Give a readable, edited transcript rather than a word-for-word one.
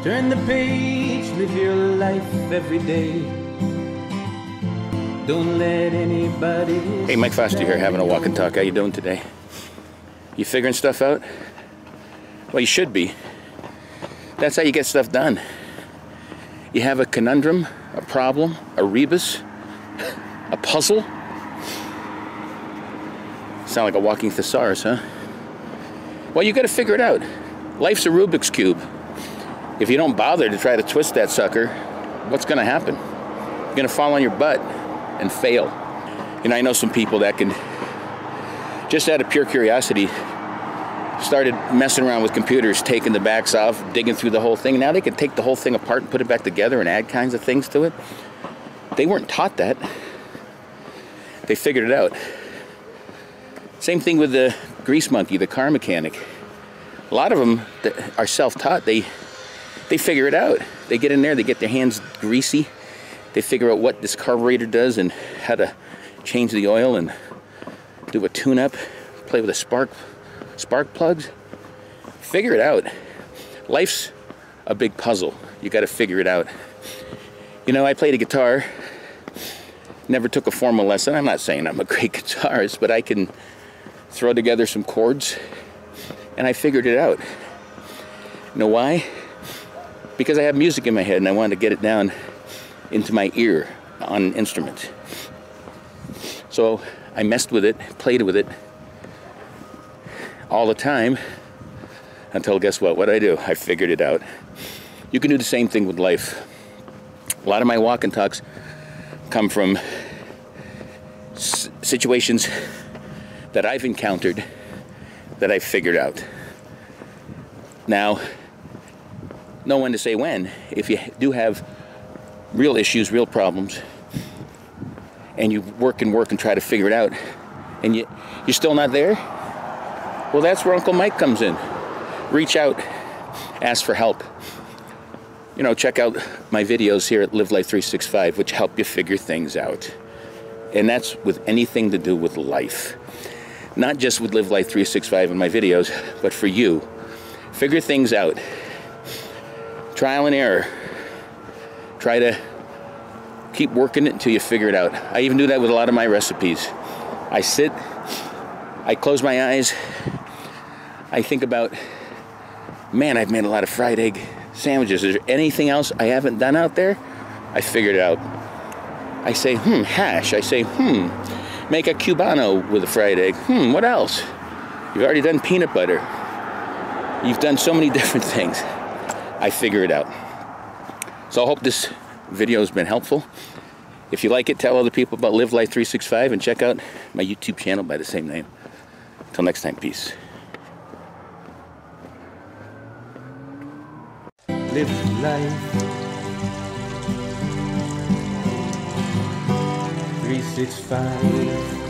Turn the page, live your life every day. Don't let anybody. Hey, Mike Foster here, having a walk and talk. How you doing today? You figuring stuff out? Well, you should be. That's how you get stuff done. You have a conundrum, a problem, a rebus, a puzzle. Sound like a walking thesaurus, huh? Well, you got to figure it out. Life's a Rubik's Cube. If you don't bother to try to twist that sucker, what's going to happen? You're going to fall on your butt and fail. You know, I know some people that can, just out of pure curiosity, started messing around with computers, taking the backs off, digging through the whole thing. Now they can take the whole thing apart and put it back together and add kinds of things to it. They weren't taught that. They figured it out. Same thing with the grease monkey, the car mechanic. A lot of them that are self-taught, they figure it out. They get in there, they get their hands greasy. They figure out what this carburetor does and how to change the oil and do a tune-up, play with the spark plugs. Figure it out. Life's a big puzzle. You got to figure it out. You know, I played a guitar, never took a formal lesson. I'm not saying I'm a great guitarist, but I can throw together some chords, and I figured it out. You know why? Because I have music in my head and I wanted to get it down into my ear on an instrument. So I messed with it, played with it all the time until, guess what? What did I do? I figured it out. You can do the same thing with life. A lot of my walk and talks come from situations that I've encountered that I've figured out. Now, know when to say when. If you do have real issues, real problems, and you work and try to figure it out, and you're still not there, well, that's where Uncle Mike comes in. Reach out, ask for help. You know, check out my videos here at Live Life 365, which help you figure things out. And that's with anything to do with life. Not just with Live Life 365 in my videos, but for you. Figure things out. Trial and error. Try to keep working it until you figure it out. I even do that with a lot of my recipes. I sit, I close my eyes, I think about, man, I've made a lot of fried egg sandwiches. Is there anything else I haven't done out there? I figured it out. I say, hash. I say, make a Cubano with a fried egg. What else? You've already done peanut butter. You've done so many different things. I figure it out. So I hope this video has been helpful. If you like it, tell other people about Live Life 365 and check out my YouTube channel by the same name. Until next time, peace. Live life 365.